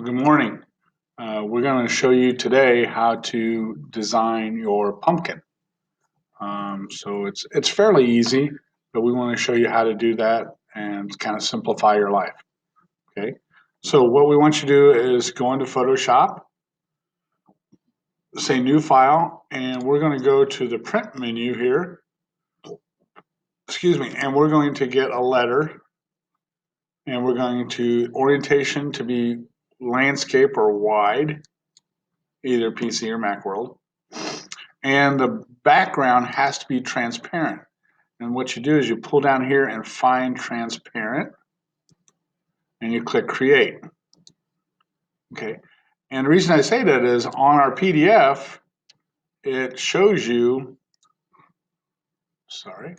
Well, good morning. We're going to show you today how to design your pumpkin. So it's fairly easy, but we want to show you how to do that and kind of simplify your life. Okay. So what we want you to do is go into Photoshop, say New File, and we're going to go to the Print menu here. Excuse me, and we're going to get a letter, and we're going to orientation to be landscape or wide, either PC or Macworld. And the background has to be transparent. And what you do is you pull down here and find transparent, and you click create. Okay. And the reason I say that is on our PDF, it shows you, sorry,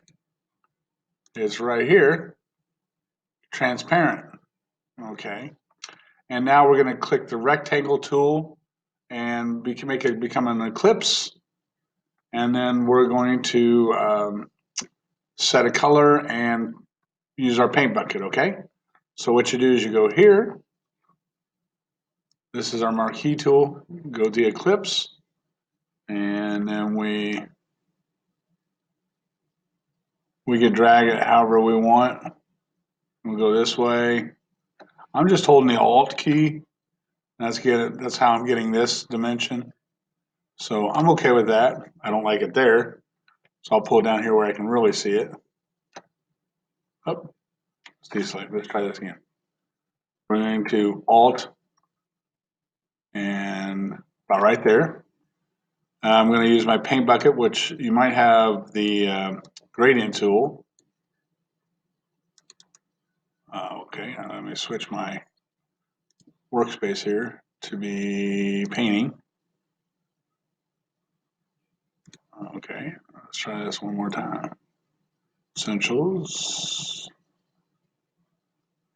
it's right here, transparent. Okay. And now we're going to click the rectangle tool and we can make it become an ellipse. And then we're going to set a color and use our paint bucket, okay? So what you do is you go here. This is our marquee tool. Go to the ellipse, and then we can drag it however we want. We'll go this way. I'm just holding the Alt key. That's how I'm getting this dimension. So I'm okay with that. I don't like it there. So I'll pull it down here where I can really see it. Oh, let's try this again. We're going to Alt and about right there. I'm going to use my paint bucket, which you might have the gradient tool. Okay, let me switch my workspace here to be painting. Okay, let's try this one more time. Essentials.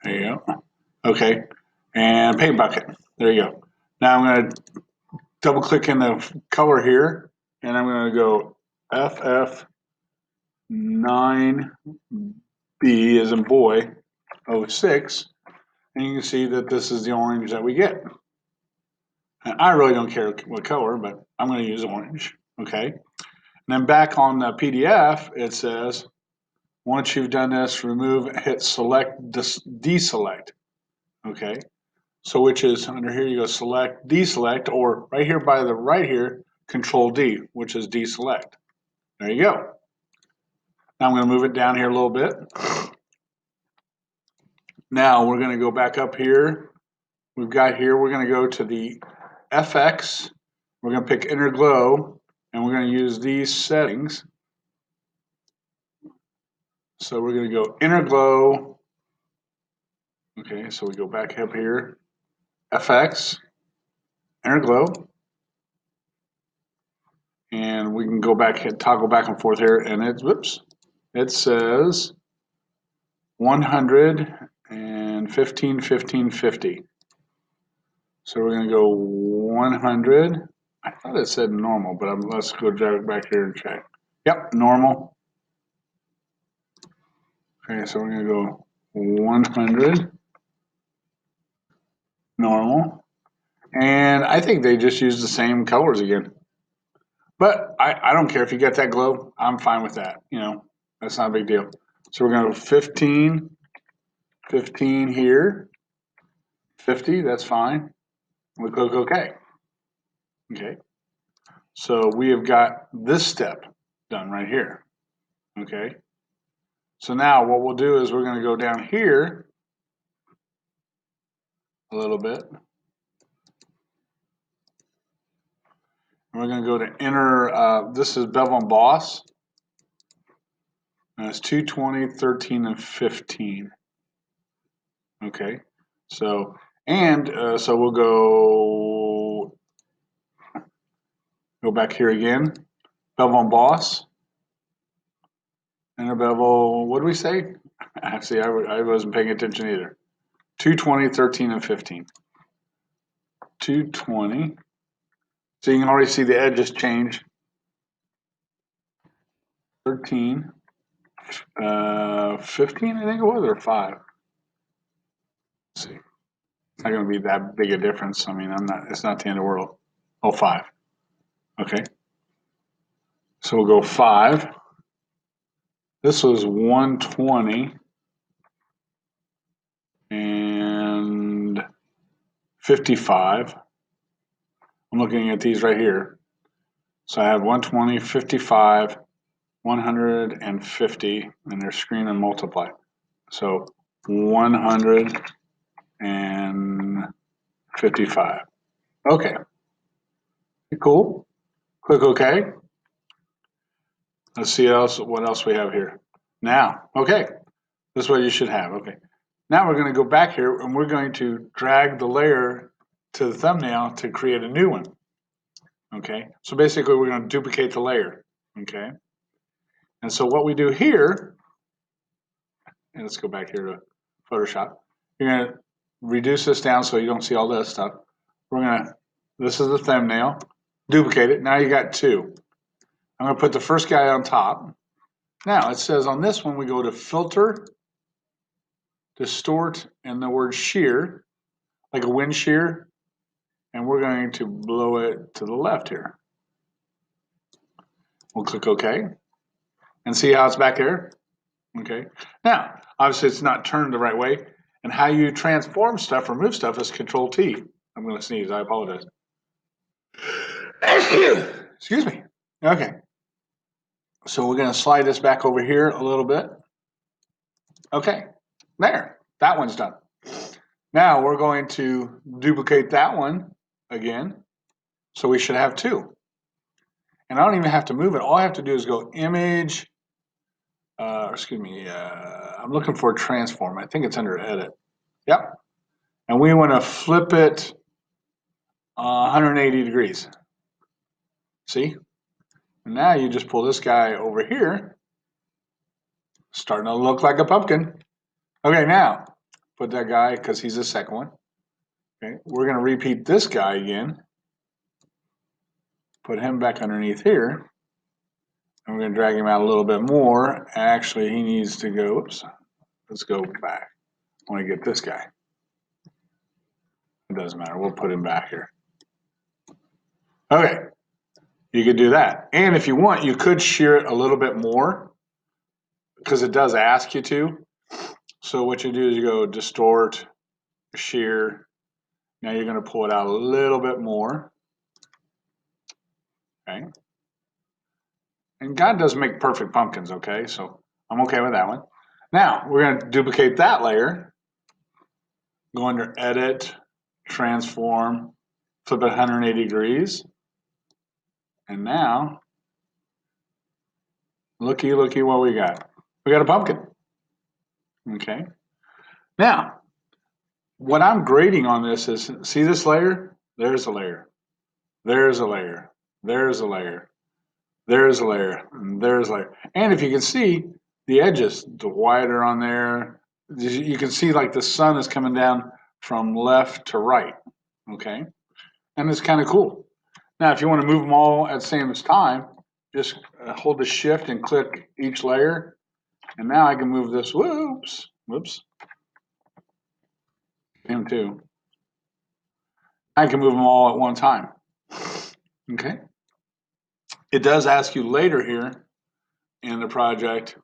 There you go. Okay, and paint bucket. There you go. Now I'm going to double click in the color here, and I'm going to go FF9B as in boy, 06, and you can see that this is the orange that we get. And I really don't care what color, but I'm going to use orange. Okay. And then back on the PDF, it says, once you've done this, remove, hit select, deselect. Okay. So which is under here, you go select, deselect, or right here by the right here, Control D, which is deselect. There you go. Now I'm going to move it down here a little bit. Now we're going to go back up here. We're going to go to the FX. We're going to pick Inner Glow, and we're going to use these settings. So we're going to go Inner Glow. Okay, so we go back up here. FX, Inner Glow. And we can go back and toggle back and forth here, and it says 100 and 15, 15, 50. So we're going to go 100. I thought it said normal, but let's go back here and check. Yep, normal. Okay, so we're going to go 100, normal. And I think they just used the same colors again. But I don't care if you get that glow. I'm fine with that. You know, that's not a big deal. So we're going to go 15, 15 here, 50, that's fine. We click OK. Okay. So we have got this step done right here. Okay. So now what we'll do is we're going to go down here a little bit. And we're going to go to inner, this is Bevel Emboss. And it's 220, 13, and 15. Okay. So, so we'll go back here again. Bevel Emboss. Inner bevel, what do we say? Actually, I wasn't paying attention either. 220, 13, and 15. 220. So you can already see the edges change. 13. 15, I think it was, or 5. Let's see. It's not going to be that big a difference. I mean, it's not the end of the world. Oh, 5. Okay. So we'll go 5. This was 120 and 55. I'm looking at these right here. So I have 120, 55, 150, and they're screen and multiply. So 155. Okay. Cool. Click OK. Let's see what else we have here. Now, okay. This is what you should have. Okay. Now we're going to go back here and we're going to drag the layer to the thumbnail to create a new one. Okay. So basically we're going to duplicate the layer. Okay. And so what we do here, and let's go back here to Photoshop. You're going to reduce this down so you don't see all this stuff. This is the thumbnail, duplicate it. Now you got 2. I'm going to put the first guy on top. Now it says on this one, we go to Filter, Distort, and the word Shear, like a wind shear, and we're going to blow it to the left here. We'll click OK, and see how it's back there? Okay. Now, obviously it's not turned the right way, and how you transform stuff, remove stuff is Control T. I'm going to sneeze, I apologize. Excuse me. Okay. So we're going to slide this back over here a little bit. Okay. There. That one's done. Now we're going to duplicate that one again. So we should have 2. And I don't even have to move it. All I have to do is go Image, I'm looking for Transform. I think it's under Edit. Yep. And we want to flip it 180 degrees. See? And now you just pull this guy over here. Starting to look like a pumpkin. Okay, now put that guy, because he's the second one. Okay, we're going to repeat this guy again. Put him back underneath here. And we're going to drag him out a little bit more. Actually, he needs to go, oops, let's go back. I want to get this guy. It doesn't matter, we'll put him back here. Okay, you could do that. And if you want, you could shear it a little bit more, because it does ask you to. So what you do is you go Distort, Shear. Now you're going to pull it out a little bit more. Okay. And God does make perfect pumpkins, okay? So I'm okay with that one. Now we're going to duplicate that layer. Go under Edit, Transform, flip it 180 degrees. And now, looky what we got. We got a pumpkin. Okay. Now, what I'm grading on this is, see this layer? There's a layer. There's a layer. There's a layer. There's a layer. And there's a layer. And if you can see, the edges, the wider on there, you can see like the sun is coming down from left to right. Okay. And it's kind of cool. Now, if you want to move them all at the same time, just hold the shift and click each layer. And now I can move this, whoops, him too. I can move them all at one time. Okay. It does ask you later here in the project.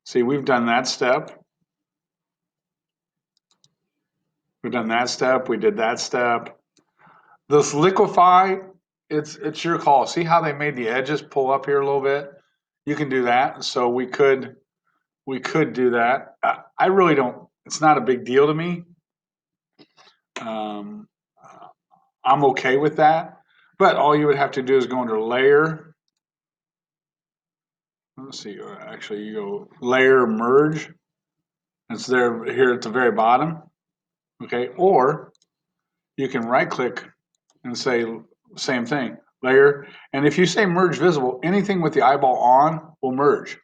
See, we've done that step. We've done that step. We did that step. This liquefy, it's your call. See how they made the edges pull up here a little bit? You can do that. So we could do that. I really don't. It's not a big deal to me. I'm okay with that. But all you would have to do is go under Layer. Let's see. Actually, you go Layer, Merge. It's there here at the very bottom. Okay. Or you can right-click and say same thing, Layer. And if you say Merge Visible, anything with the eyeball on will merge.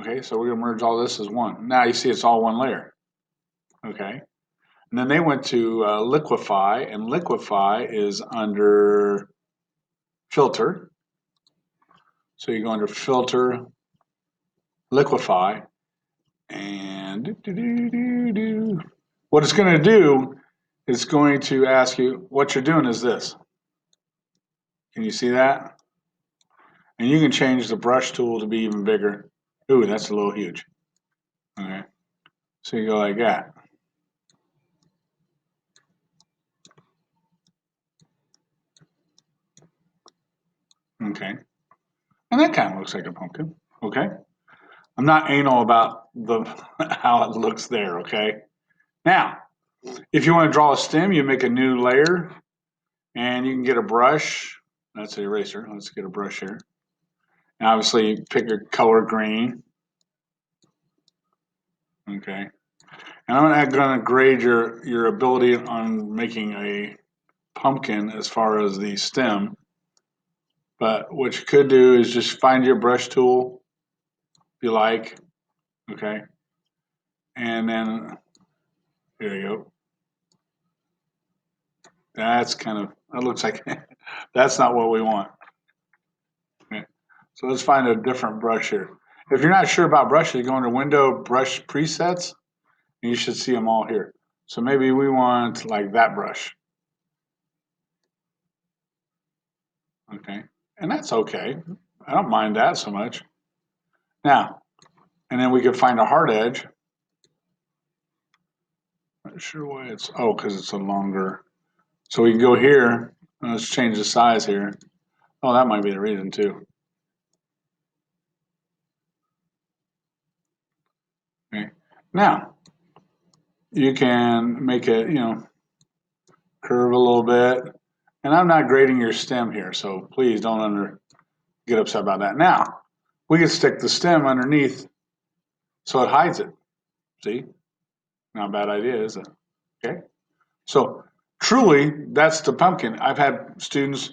Okay. So we're going to merge all this as one. Now you see it's all one layer. Okay. And then they went to Liquefy, and Liquefy is under Filter. So you go under Filter, Liquefy, and what it's going to do it's going to ask you, what you're doing is this. Can you see that? And you can change the brush tool to be even bigger. Ooh, that's a little huge. Okay. So you go like that. Okay. And that kind of looks like a pumpkin. Okay. I'm not anal about the how it looks there, okay? Now, if you want to draw a stem, you make a new layer and you can get a brush. That's an eraser. Let's get a brush here. And obviously, pick a color green. Okay. And I'm going to grade your ability on making a pumpkin as far as the stem. But what you could do is just find your brush tool if you like. Okay. And then there you go. That's kind of, that looks like, that's not what we want. Okay. So let's find a different brush here. If you're not sure about brushes, go into Window Brush Presets, and you should see them all here. So maybe we want like that brush. Okay. And that's okay. I don't mind that so much. Now, and then we could find a hard edge. Not sure why it's, oh, because it's a longer. So we can go here, and let's change the size here. Oh, that might be the reason too. Okay. Now, you can make it, curve a little bit. And I'm not grading your stem here, so please don't get upset about that. Now, we can stick the stem underneath so it hides it. See? Not a bad idea, is it? Okay. So truly, that's the pumpkin. I've had students,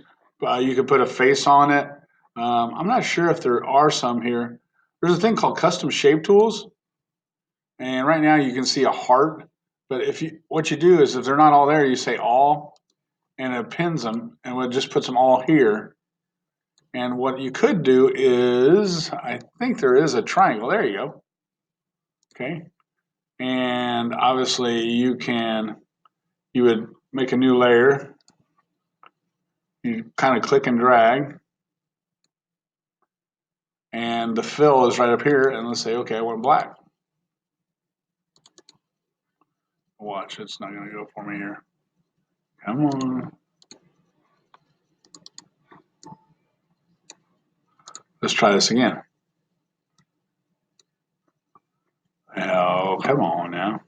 you could put a face on it. I'm not sure if there are some here. There's a thing called custom shape tools. And right now you can see a heart. But what you do is if they're not all there, you say all, and it pins them, and it just puts them all here. And what you could do is, I think there is a triangle. There you go. Okay. And obviously you would make a new layer. You kind of click and drag. And the fill is right up here. And let's say, okay, I want black. Watch, it's not going to go for me here. Come on. Let's try this again. Oh, come on now.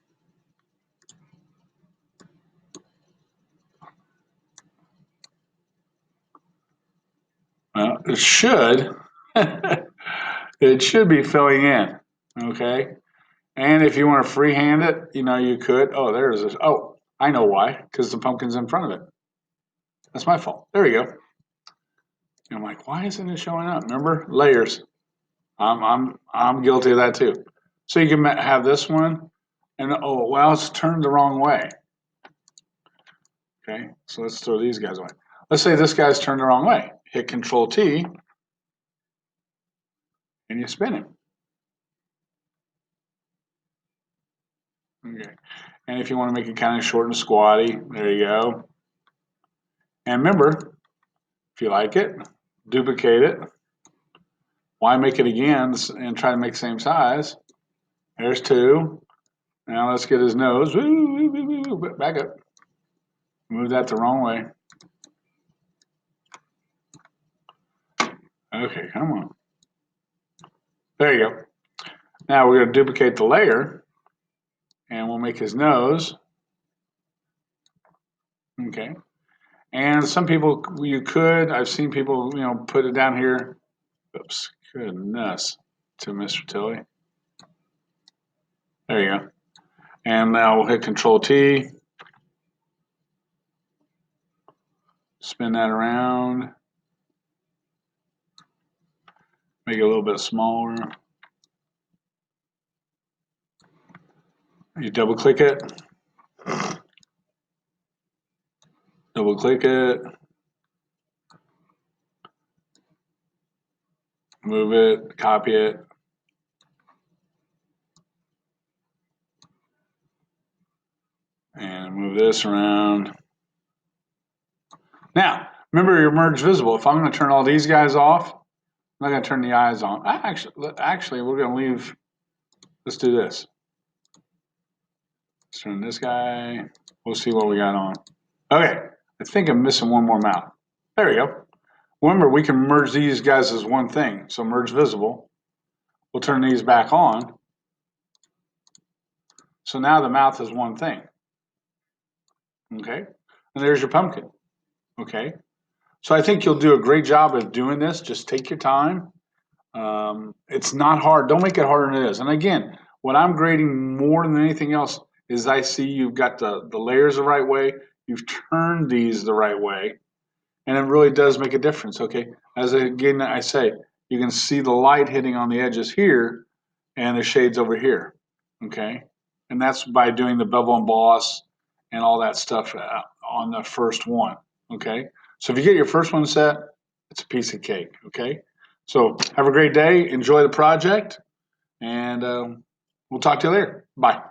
Well, it should. It should be filling in. Okay. And if you want to freehand it, you could. Oh, there's this. Oh, I know why. Because the pumpkin's in front of it. That's my fault. There you go. And I'm like, why isn't it showing up? Remember, layers. I'm guilty of that too. So you can have this one, and oh, well, it's turned the wrong way. Okay, so let's throw these guys away. Let's say this guy's turned the wrong way. Hit Control T, and you spin him. Okay, and if you want to make it kind of short and squatty, there you go. And remember, if you like it, duplicate it. Why make it again and try to make the same size? There's two. Now let's get his nose. Back up. Move that the wrong way. Okay, come on. There you go. Now we're going to duplicate the layer, and we'll make his nose. Okay. And some people, I've seen people, put it down here. Oops, goodness, to Mr. Tilly. There you go. And now we'll hit Control T. Spin that around. Make it a little bit smaller. You double click it. Double click it. Move it, copy it. And Move this around. Now, remember your merge visible. If I'm going to turn all these guys off, I'm not going to turn the eyes on. Actually, we're going to leave. Let's do this. Let's turn this guy. We'll see what we got on. Okay, I think I'm missing one more mouth. There we go. Remember, we can merge these guys as one thing. So merge visible. We'll turn these back on. So now the mouth is one thing. Okay, and there's your pumpkin. Okay, so I think you'll do a great job of doing this. Just take your time. It's not hard. Don't make it harder than it is. And again, what I'm grading more than anything else is I see you've got the layers the right way. You've turned these the right way. And it really does make a difference. Okay, as again I say, you can see the light hitting on the edges here and the shades over here. Okay, and that's by doing the bevel emboss and all that stuff on the first one. Okay, so if you get your first one set, it's a piece of cake. Okay, so have a great day, enjoy the project, and we'll talk to you later. Bye.